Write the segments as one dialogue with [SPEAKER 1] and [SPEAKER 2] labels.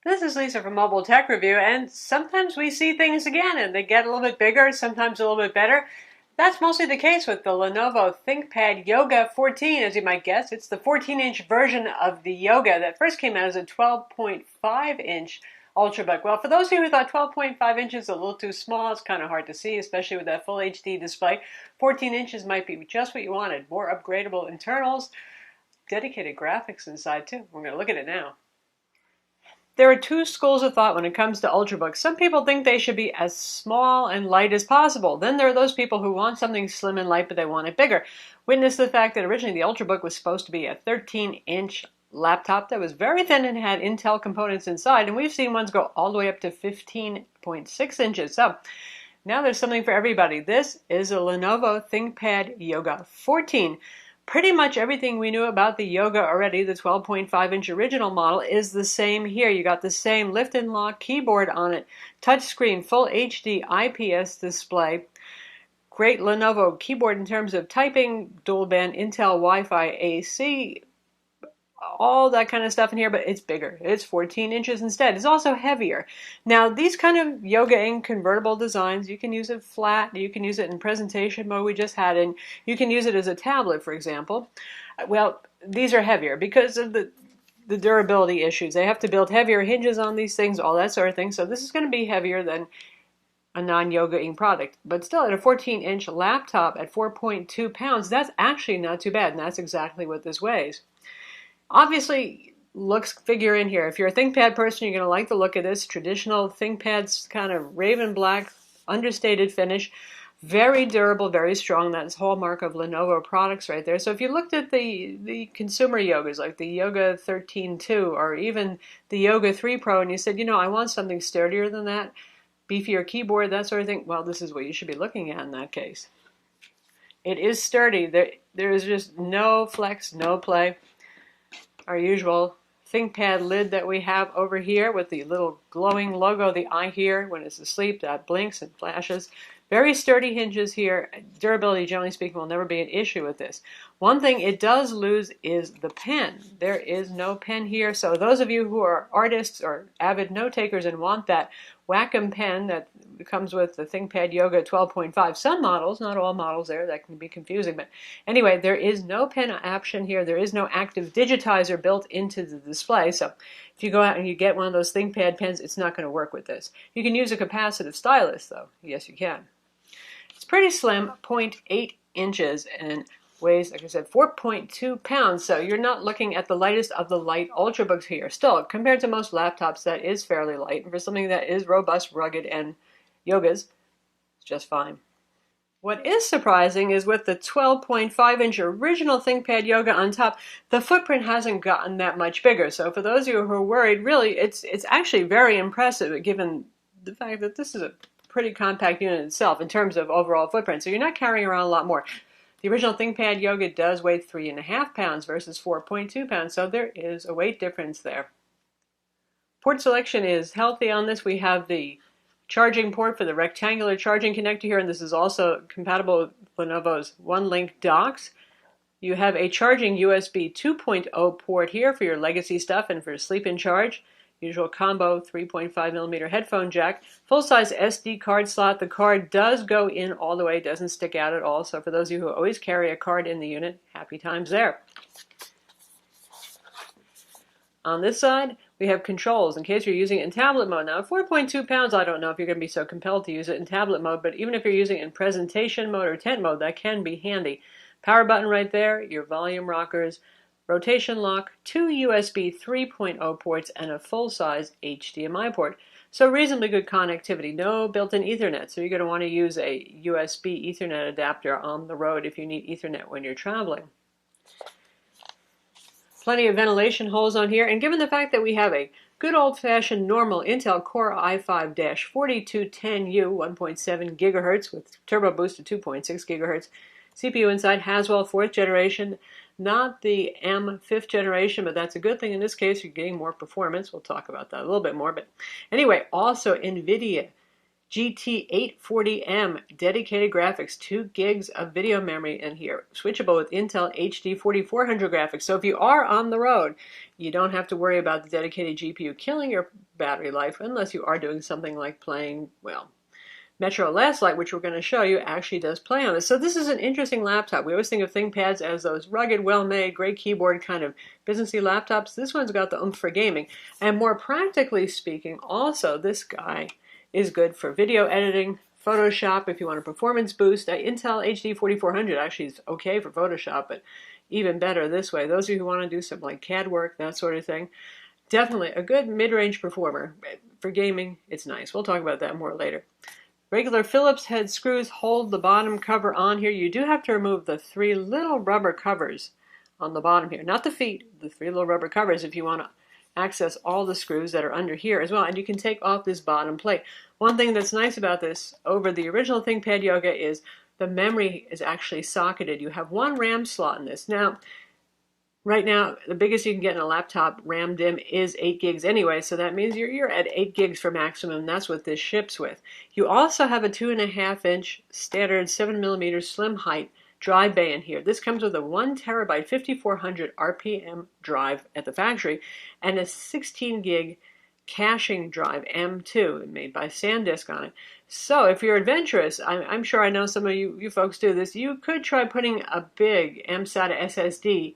[SPEAKER 1] This is Lisa from Mobile Tech Review, and sometimes we see things again and they get a little bit bigger, sometimes a little bit better. That's mostly the case with the Lenovo ThinkPad Yoga 14, as you might guess. It's the 14-inch version of the Yoga that first came out as a 12.5-inch Ultrabook. Well, for those of you who thought 12.5 inches is a little too small, it's kind of hard to see, especially with that full HD display. 14 inches might be just what you wanted. More upgradable internals, dedicated graphics inside too. We're going to look at it now. There are two schools of thought when it comes to Ultrabooks. Some people think they should be as small and light as possible. Then there are those people who want something slim and light, but they want it bigger. Witness the fact that originally the Ultrabook was supposed to be a 13-inch laptop that was very thin and had Intel components inside, and we've seen ones go all the way up to 15.6 inches. So now there's something for everybody. This is a Lenovo ThinkPad Yoga 14. Pretty much everything we knew about the Yoga already, the 12.5-inch original model, is the same here. You got the same lift and lock keyboard on it, touchscreen, full HD IPS display, great Lenovo keyboard in terms of typing, dual band Intel Wi-Fi AC, all that kind of stuff in here, but it's bigger. It's 14 inches instead. It's also heavier. Now, these kind of Yoga Ink convertible designs, you can use it flat, you can use it in presentation mode we just had, and you can use it as a tablet, for example. Well, these are heavier because of the durability issues. They have to build heavier hinges on these things, all that sort of thing. So this is going to be heavier than a non-Yoga Ink product. But still, at a 14-inch laptop at 4.2 pounds, that's actually not too bad, and that's exactly what this weighs. Obviously, looks figure in here. If you're a ThinkPad person, you're going to like the look of this. Traditional ThinkPad's kind of raven black, understated finish. Very durable, very strong. That's hallmark of Lenovo products right there. So if you looked at the consumer Yogas, like the Yoga 13.2 or even the Yoga 3 Pro, and you said, you know, I want something sturdier than that, beefier keyboard, that sort of thing, well, this is what you should be looking at in that case. It is sturdy. There is just no flex, no play. Our usual ThinkPad lid that we have over here with the little glowing logo, the eye here when it's asleep, that blinks and flashes. Very sturdy hinges here. Durability, generally speaking, will never be an issue with this. One thing it does lose is the pen. There is no pen here, so those of you who are artists or avid note takers and want that Wacom pen that comes with the ThinkPad Yoga 12.5, some models, not all models there, that can be confusing, but anyway, there is no pen option here. There is no active digitizer built into the display, so if you go out and you get one of those ThinkPad pens, it's not going to work with this. You can use a capacitive stylus, though. Yes, you can. It's pretty slim, 0.8 inches, and weighs, like I said, 4.2 pounds, so you're not looking at the lightest of the light Ultrabooks here. Still, compared to most laptops, that is fairly light, and for something that is robust, rugged, and Yogas, it's just fine. What is surprising is with the 12.5-inch original ThinkPad Yoga on top, the footprint hasn't gotten that much bigger. So for those of you who are worried, really, it's actually very impressive given the fact that this is a pretty compact unit itself in terms of overall footprint. So you're not carrying around a lot more. The original ThinkPad Yoga does weigh 3.5 pounds versus 4.2 pounds, so there is a weight difference there. Port selection is healthy on this. We have the charging port for the rectangular charging connector here, and this is also compatible with Lenovo's one-link docks. You have a charging USB 2.0 port here for your legacy stuff and for sleep and charge. Usual combo 3.5mm headphone jack. Full-size SD card slot. The card does go in all the way, doesn't stick out at all. So for those of you who always carry a card in the unit, happy times there. On this side, we have controls in case you're using it in tablet mode. Now, at 4.2 pounds, I don't know if you're going to be so compelled to use it in tablet mode, but even if you're using it in presentation mode or tent mode, that can be handy. Power button right there, your volume rockers, rotation lock, two USB 3.0 ports, and a full-size HDMI port. So reasonably good connectivity, no built-in Ethernet, so you're going to want to use a USB Ethernet adapter on the road if you need Ethernet when you're traveling. Plenty of ventilation holes on here, and given the fact that we have a good old-fashioned normal Intel Core i5-4210U 1.7 GHz with turbo boost to 2.6 GHz, CPU inside Haswell 4th generation, not the M 5th generation, but that's a good thing in this case. You're getting more performance. We'll talk about that a little bit more. But anyway, also NVIDIA GT840M, dedicated graphics, 2 gigs of video memory in here, switchable with Intel HD 4400 graphics. So if you are on the road, you don't have to worry about the dedicated GPU killing your battery life unless you are doing something like playing, well, Metro Last Light, which we're going to show you, actually does play on this. So this is an interesting laptop. We always think of ThinkPads as those rugged, well-made, great keyboard kind of businessy laptops. This one's got the oomph for gaming. And more practically speaking, also, this guy is good for video editing, Photoshop, if you want a performance boost. Intel HD 4400 actually is okay for Photoshop, but even better this way. Those of you who want to do some like CAD work, that sort of thing, definitely a good mid-range performer. For gaming, it's nice. We'll talk about that more later. Regular Phillips head screws hold the bottom cover on here. You do have to remove the 3 little rubber covers on the bottom here. Not the feet, the 3 little rubber covers if you want to access all the screws that are under here as well. And you can take off this bottom plate. One thing that's nice about this over the original ThinkPad Yoga is the memory is actually socketed. You have 1 RAM slot in this. Now, right now, the biggest you can get in a laptop RAM DIMM is 8 gigs anyway, so that means you're at 8 gigs for maximum, and that's what this ships with. You also have a 2.5-inch standard 7mm slim height drive bay in here. This comes with a 1 terabyte 5400 RPM drive at the factory and a 16 gig caching drive M2 made by SanDisk on it. So if you're adventurous, I'm sure I know some of you folks do this, you could try putting a big mSATA SSD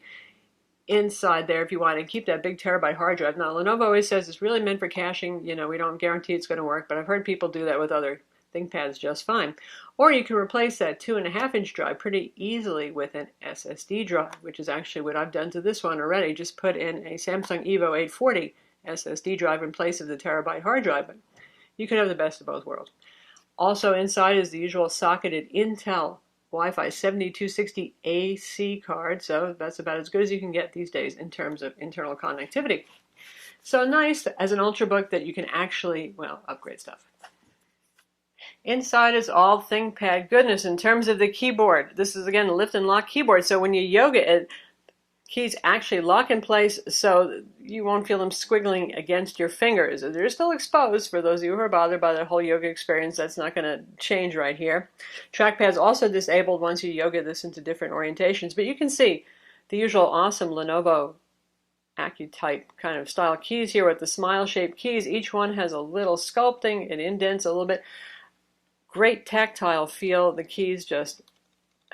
[SPEAKER 1] inside there if you want to keep that big terabyte hard drive. Now, Lenovo always says it's really meant for caching. You know, we don't guarantee it's going to work, but I've heard people do that with other ThinkPads just fine. Or you can replace that 2.5-inch drive pretty easily with an SSD drive, which is actually what I've done to this one already. Just put in a Samsung Evo 840 SSD drive in place of the terabyte hard drive. But you can have the best of both worlds. Also inside is the usual socketed Intel Wi-Fi 7260 AC card, so that's about as good as you can get these days in terms of internal connectivity. So nice as an Ultrabook that you can actually, well, upgrade stuff. Inside is all ThinkPad goodness. In terms of the keyboard, this is again a lift and lock keyboard, so when you yoga it, keys actually lock in place so you won't feel them squiggling against your fingers. They're still exposed for those of you who are bothered by the whole yoga experience. That's not going to change right here. Trackpad's also disabled once you yoga this into different orientations, but you can see the usual awesome Lenovo AccuType kind of style keys here with the smile-shaped keys. Each one has a little sculpting. It indents a little bit. Great tactile feel. The keys just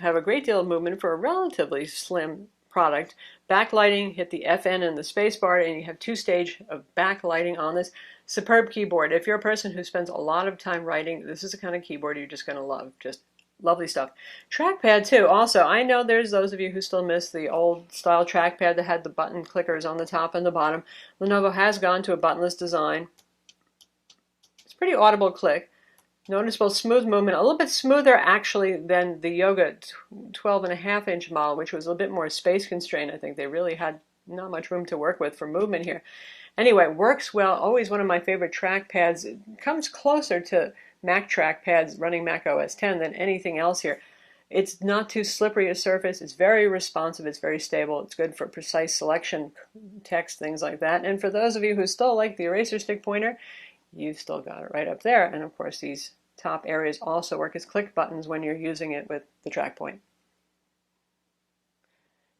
[SPEAKER 1] have a great deal of movement for a relatively slim product. Backlighting, hit the FN and the spacebar, and you have 2-stage of backlighting on this. Superb keyboard. If you're a person who spends a lot of time writing, this is the kind of keyboard you're just going to love. Just lovely stuff. Trackpad too. Also, I know there's those of you who still miss the old style trackpad that had the button clickers on the top and the bottom. Lenovo has gone to a buttonless design. It's a pretty audible click. Noticeable smooth movement, a little bit smoother actually than the Yoga 12.5-inch model, which was a little bit more space constrained. I think they really had not much room to work with for movement here. Anyway, works well. Always one of my favorite trackpads. It comes closer to Mac trackpads running Mac OS X than anything else here. It's not too slippery a surface. It's very responsive. It's very stable. It's good for precise selection, text, things like that. And for those of you who still like the eraser stick pointer, you've still got it right up there. And of course, these top areas also work as click buttons when you're using it with the track point.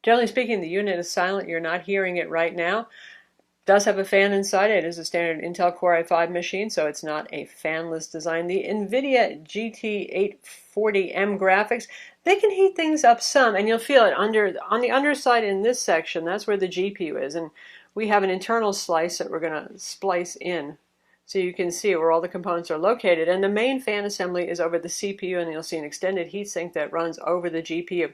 [SPEAKER 1] Generally speaking, the unit is silent. You're not hearing it right now. It does have a fan inside it. It is a standard Intel Core i5 machine, so it's not a fanless design. The NVIDIA GT840M graphics, they can heat things up some, and you'll feel it on the underside in this section. That's where the GPU is, and we have an internal slice that we're going to splice in, so you can see where all the components are located. And the main fan assembly is over the CPU, and you'll see an extended heatsink that runs over the GPU.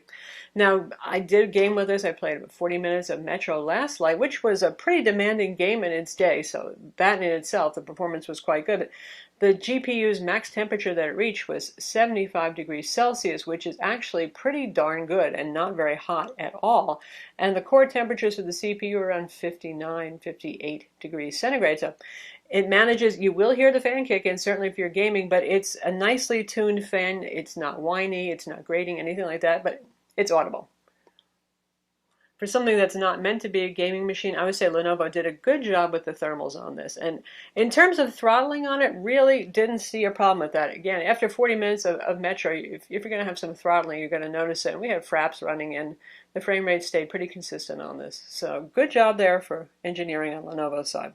[SPEAKER 1] Now, I did game with this. I played about 40 minutes of Metro Last Light, which was a pretty demanding game in its day, so that in itself, the performance was quite good. But the GPU's max temperature that it reached was 75 degrees Celsius, which is actually pretty darn good and not very hot at all. And the core temperatures for the CPU are around 59, 58 degrees centigrade. So it manages, you will hear the fan kick in, certainly if you're gaming, but it's a nicely tuned fan. It's not whiny, it's not grating, anything like that, but it's audible. For something that's not meant to be a gaming machine, I would say Lenovo did a good job with the thermals on this. And in terms of throttling on it, really didn't see a problem with that. Again, after 40 minutes of Metro, if you're going to have some throttling, you're going to notice it. And we had fraps running, and the frame rate stayed pretty consistent on this. So good job there for engineering on Lenovo's side.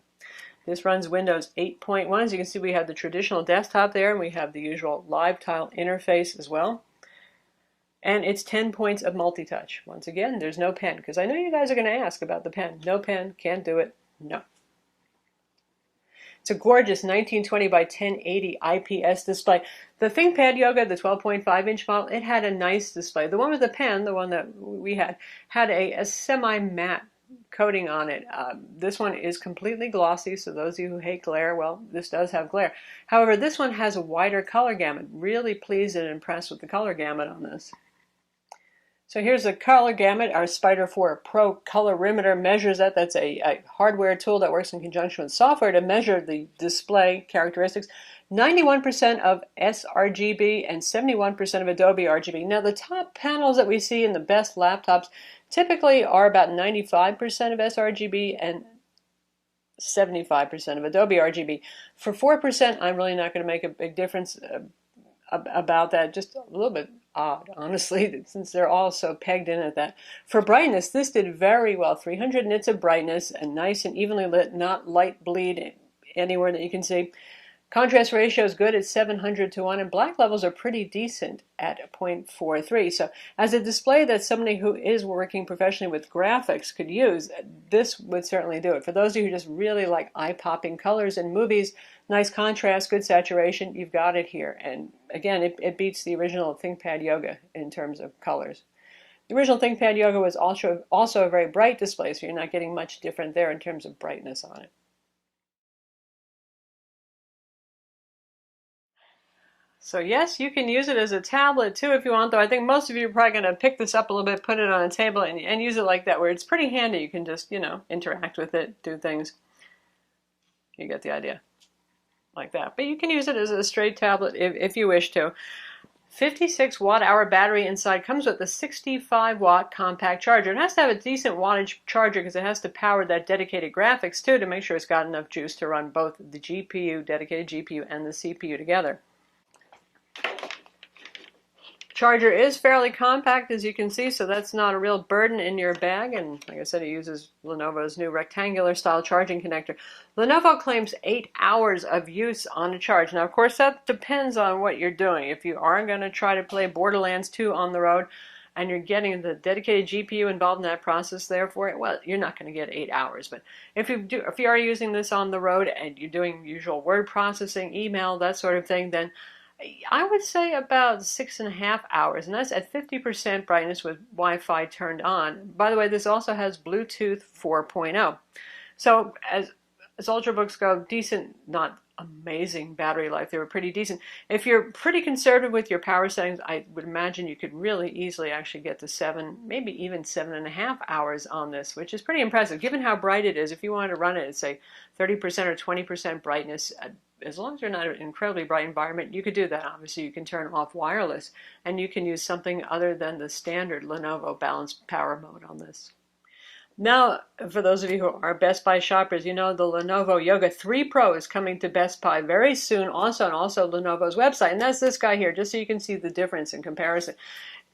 [SPEAKER 1] This runs Windows 8.1. As you can see, we have the traditional desktop there, and we have the usual live tile interface as well. And it's 10 points of multi-touch. Once again, there's no pen, because I know you guys are going to ask about the pen. No pen, can't do it, no. It's a gorgeous 1920 by 1080 IPS display. The ThinkPad Yoga, the 12.5-inch model, it had a nice display. The one with the pen, the one that we had a semi-matte coating on it. This one is completely glossy, so those of you who hate glare, well, this does have glare. However, this one has a wider color gamut. Really pleased and impressed with the color gamut on this. So here's the color gamut. Our Spider 4 Pro Colorimeter measures that. That's a hardware tool that works in conjunction with software to measure the display characteristics. 91% of sRGB and 71% of Adobe RGB. Now the top panels that we see in the best laptops typically are about 95% of sRGB and 75% of Adobe RGB. For 4%, I'm really not going to make a big difference about that. Just a little bit odd, honestly, since they're all so pegged in at that. For brightness, this did very well. 300 nits of brightness and nice and evenly lit, not light bleed anywhere that you can see. Contrast ratio is good at 700:1, and black levels are pretty decent at 0.43. So as a display that somebody who is working professionally with graphics could use, this would certainly do it. For those of you who just really like eye-popping colors in movies, nice contrast, good saturation, you've got it here. And again, it beats the original ThinkPad Yoga in terms of colors. The original ThinkPad Yoga was also a very bright display, so you're not getting much different there in terms of brightness on it. So yes, you can use it as a tablet too if you want, though I think most of you are probably going to pick this up a little bit, put it on a table, and use it like that, where it's pretty handy. You can just, interact with it, do things. You get the idea. Like that. But you can use it as a straight tablet if you wish to. 56 watt-hour battery inside, comes with a 65-watt compact charger. It has to have a decent wattage charger because it has to power that dedicated graphics too to make sure it's got enough juice to run both the GPU, dedicated GPU, and the CPU together. Charger is fairly compact, as you can see, so that's not a real burden in your bag. And like I said, it uses Lenovo's new rectangular style charging connector. Lenovo claims 8 hours of use on a charge. Now, of course, that depends on what you're doing. If you are going to try to play Borderlands 2 on the road and you're getting the dedicated GPU involved in that process there for it, well, you're not going to get 8 hours. But if you are using this on the road and you're doing usual word processing, email, that sort of thing, then I would say about 6.5 hours, and that's at 50% brightness with Wi-Fi turned on. By the way, this also has Bluetooth 4.0. So as Ultrabooks go, decent, not amazing battery life. They were pretty decent. If you're pretty conservative with your power settings, I would imagine you could really easily actually get to 7, maybe even 7.5 hours on this, which is pretty impressive. Given how bright it is, if you wanted to run it at, say, 30% or 20% brightness, as long as you're not in an incredibly bright environment, you could do that. Obviously, you can turn off wireless, and you can use something other than the standard Lenovo balanced power mode on this. Now, for those of you who are Best Buy shoppers, you know the Lenovo Yoga 3 Pro is coming to Best Buy very soon, also Lenovo's website. And that's this guy here, just so you can see the difference in comparison.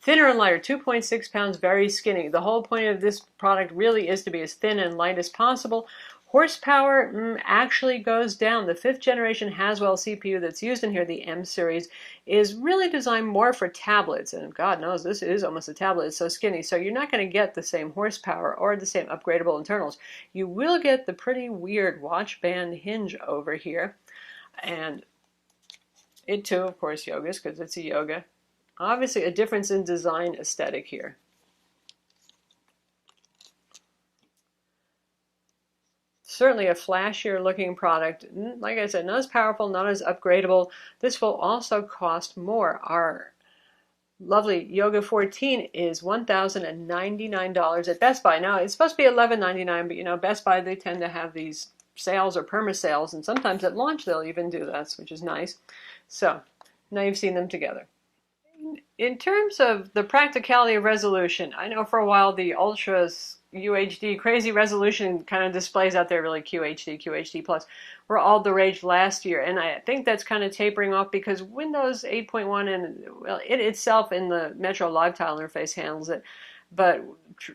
[SPEAKER 1] Thinner and lighter, 2.6 pounds, very skinny. The whole point of this product really is to be as thin and light as possible. Horsepower actually goes down. The 5th generation Haswell CPU that's used in here, the M series, is really designed more for tablets. And God knows this is almost a tablet. It's so skinny. So you're not going to get the same horsepower or the same upgradable internals. You will get the pretty weird watch band hinge over here. And it too, of course, Yoga's because it's a Yoga. Obviously a difference in design aesthetic here. Certainly a flashier looking product. Like I said, not as powerful, not as upgradable. This will also cost more. Our lovely Yoga 14 is $1,099 at Best Buy. Now, it's supposed to be $11.99, but you know, Best Buy, they tend to have these sales or perma sales, and sometimes at launch they'll even do that, which is nice. So, now you've seen them together. In terms of the practicality of resolution, I know for a while the Ultras UHD, crazy resolution kind of displays out there, really QHD, QHD plus, were all the rage last year. And I think that's kind of tapering off because Windows 8.1 and, well, it itself in the Metro Live Tile interface handles it. But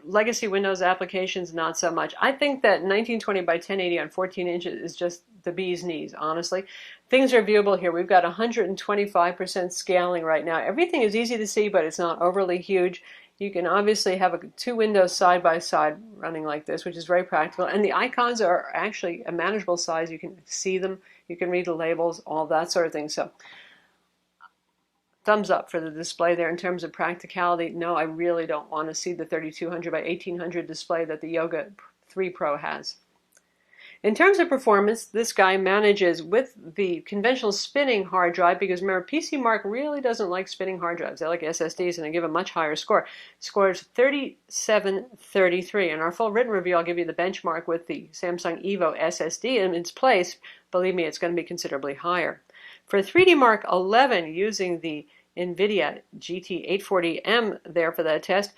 [SPEAKER 1] legacy Windows applications, not so much. I think that 1920 by 1080 on 14 inches is just the bee's knees, honestly. Things are viewable here. We've got 125% scaling right now. Everything is easy to see, but it's not overly huge. You can obviously have two windows side by side running like this, which is very practical. And the icons are actually a manageable size. You can see them, you can read the labels, all that sort of thing. So thumbs up for the display there in terms of practicality. No, I really don't want to see the 3200 by 1800 display that the Yoga 3 Pro has. In terms of performance, this guy manages with the conventional spinning hard drive, because remember, PC Mark really doesn't like spinning hard drives. They like SSDs, and they give a much higher score. Scores 3733. In our full written review, I'll give you the benchmark with the Samsung Evo SSD in its place. Believe me, it's going to be considerably higher. For 3D Mark 11, using the NVIDIA GT840M there for that test,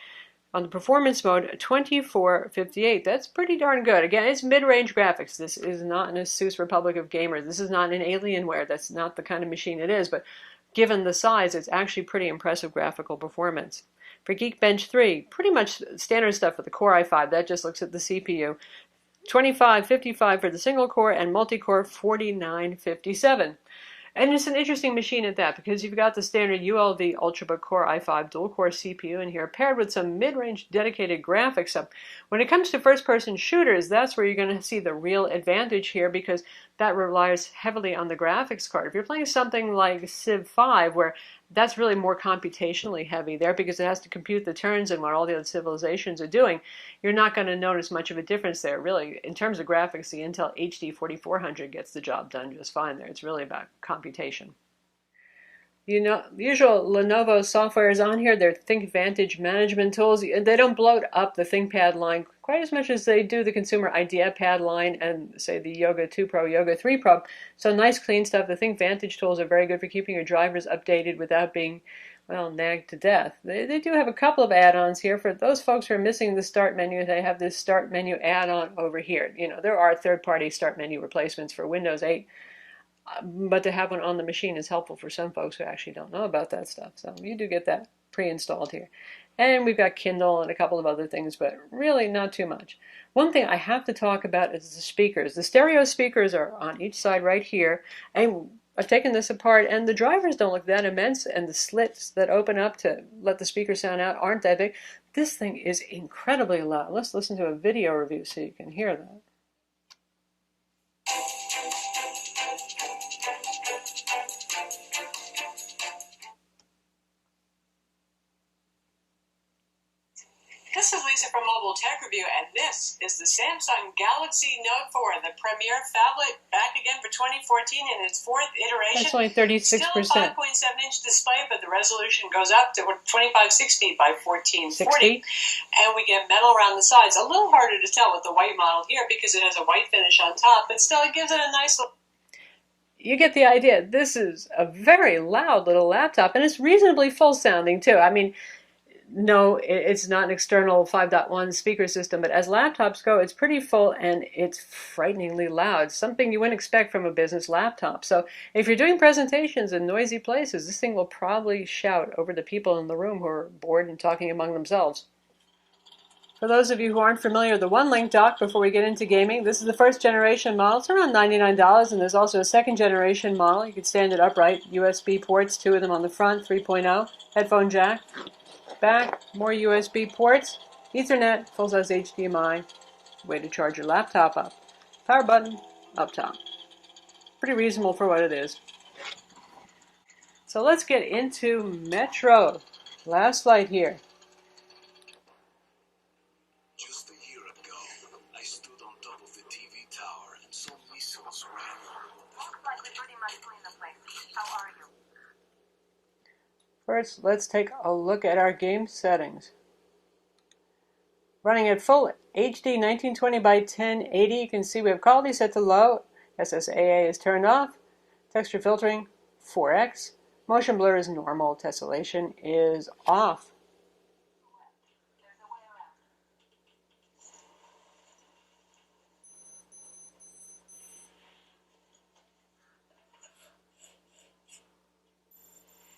[SPEAKER 1] on the performance mode, 2458. That's pretty darn good. Again, it's mid-range graphics. This is not an ASUS Republic of Gamers. This is not an Alienware. That's not the kind of machine it is. But given the size, it's actually pretty impressive graphical performance. For Geekbench 3, pretty much standard stuff for the Core i5. That just looks at the CPU. 2555 for the single core, and multi-core 4957. And it's an interesting machine at that, because you've got the standard ULD Ultrabook Core i5 dual-core CPU in here, paired with some mid-range dedicated graphics. So when it comes to first-person shooters, that's where you're going to see the real advantage here, because that relies heavily on the graphics card. If you're playing something like Civ 5, where that's really more computationally heavy there, because it has to compute the turns and what all the other civilizations are doing, you're not going to notice much of a difference there. Really, in terms of graphics, the Intel HD 4400 gets the job done just fine there. It's really about computation. You know, the usual Lenovo software is on here. They're ThinkVantage management tools. They don't bloat up the ThinkPad line quite as much as they do the consumer IdeaPad line and, say, the Yoga 2 Pro, Yoga 3 Pro. So nice, clean stuff. The ThinkVantage tools are very good for keeping your drivers updated without being, well, nagged to death. They do have a couple of add-ons here. For those folks who are missing the start menu, they have this start menu add-on over here. You know, there are third-party start menu replacements for Windows 8. But to have one on the machine is helpful for some folks who actually don't know about that stuff. So you do get that pre-installed here. And we've got Kindle and a couple of other things, but really not too much. One thing I have to talk about is the speakers. The stereo speakers are on each side right here. And I've taken this apart, and the drivers don't look that immense, and the slits that open up to let the speaker sound out aren't that big. This thing is incredibly loud. Let's listen to a video review so you can hear that.
[SPEAKER 2] This is Lisa from Mobile Tech Review, and this is the Samsung Galaxy Note 4, the premier phablet, back again for 2014 in its fourth iteration.
[SPEAKER 1] That's only 36%.
[SPEAKER 2] Still a 5.7-inch display, but the resolution goes up to 2560 by 1440.
[SPEAKER 1] 60?
[SPEAKER 2] And we get metal around the sides. A little harder to tell with the white model here because it has a white finish on top, but still it gives it a nice look.
[SPEAKER 1] You get the idea. This is a very loud little laptop, and it's reasonably full sounding too. I mean, no, it's not an external 5.1 speaker system, but as laptops go, it's pretty full and it's frighteningly loud, something you wouldn't expect from a business laptop. So if you're doing presentations in noisy places, this thing will probably shout over the people in the room who are bored and talking among themselves. For those of you who aren't familiar, the one-link dock, before we get into gaming, this is the first generation model. It's around $99, and there's also a second generation model. You can stand it upright. USB ports, 2 of them on the front, 3.0, headphone jack. Back, more USB ports, Ethernet, full-size HDMI, way to charge your laptop up. Power button, up top. Pretty reasonable for what it is. So let's get into Metro. Last light here.
[SPEAKER 3] Just a year ago, I stood on top of the TV tower and saw missiles raining.
[SPEAKER 4] Looks like we pretty much cleaned the place. How are you?
[SPEAKER 1] First, let's take a look at our game settings. Running at full HD 1920 by 1080, you can see we have quality set to low, SSAA is turned off, texture filtering 4x, motion blur is normal, tessellation is off.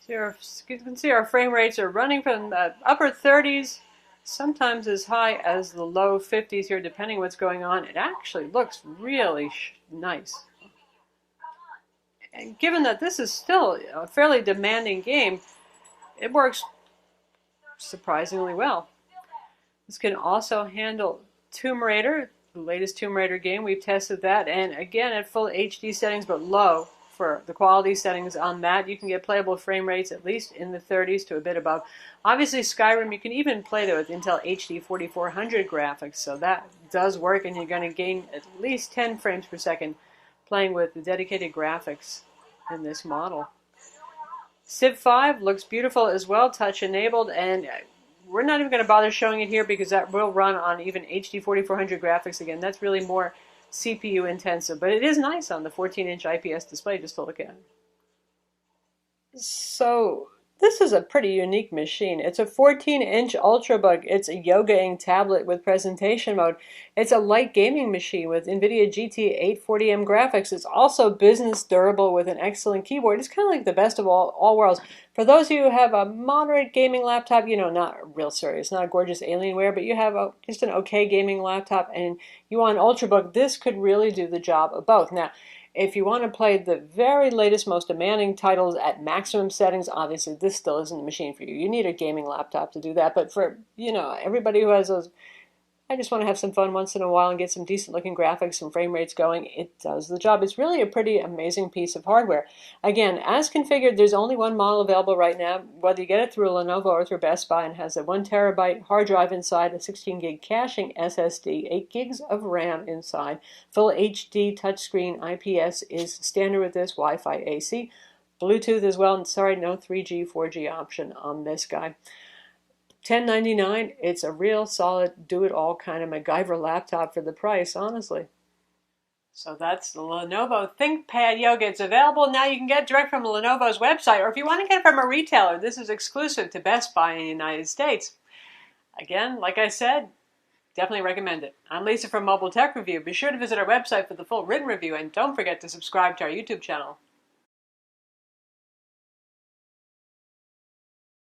[SPEAKER 1] You can see our frame rates are running from the upper 30s, sometimes as high as the low 50s here, depending what's going on. It actually looks really nice. And given that this is still a fairly demanding game, it works surprisingly well. This can also handle Tomb Raider, the latest Tomb Raider game. We've tested that, and again at full HD settings, but low for the quality settings on that. You can get playable frame rates at least in the 30s to a bit above. Obviously Skyrim, you can even play that with Intel HD 4400 graphics, so that does work, and you're going to gain at least 10 frames per second playing with the dedicated graphics in this model. Civ 5 looks beautiful as well, touch enabled, and we're not even going to bother showing it here because that will run on even HD 4400 graphics again. That's really more CPU intensive, but it is nice on the 14-inch IPS display just to look at. So this is a pretty unique machine. It's a 14-inch Ultrabook. It's a yogaing tablet with presentation mode. It's a light gaming machine with NVIDIA GT 840M graphics. It's also business durable with an excellent keyboard. It's kind of like the best of all worlds. For those of you who have a moderate gaming laptop, you know, not real serious, not a gorgeous Alienware, but you have just an okay gaming laptop and you want an Ultrabook, this could really do the job of both. Now, if you want to play the very latest, most demanding titles at maximum settings, obviously this still isn't the machine for you. You need a gaming laptop to do that. But for, you know, everybody who has those, I just want to have some fun once in a while and get some decent looking graphics and frame rates going, it does the job. It's really a pretty amazing piece of hardware. Again, as configured, there's only one model available right now, whether you get it through Lenovo or through Best Buy, and has a 1 terabyte hard drive inside, a 16 gig caching SSD, 8 gigs of RAM inside, full HD touchscreen IPS is standard with this, Wi-Fi AC, Bluetooth as well, and sorry, no 3G, 4G option on this guy. $10.99, it's a real solid do-it-all kind of MacGyver laptop for the price, honestly. So that's the Lenovo ThinkPad Yoga. It's available now. You can get it direct from Lenovo's website, or if you want to get it from a retailer, this is exclusive to Best Buy in the United States. Again, like I said, definitely recommend it. I'm Lisa from Mobile Tech Review. Be sure to visit our website for the full written review, and don't forget to subscribe to our YouTube channel.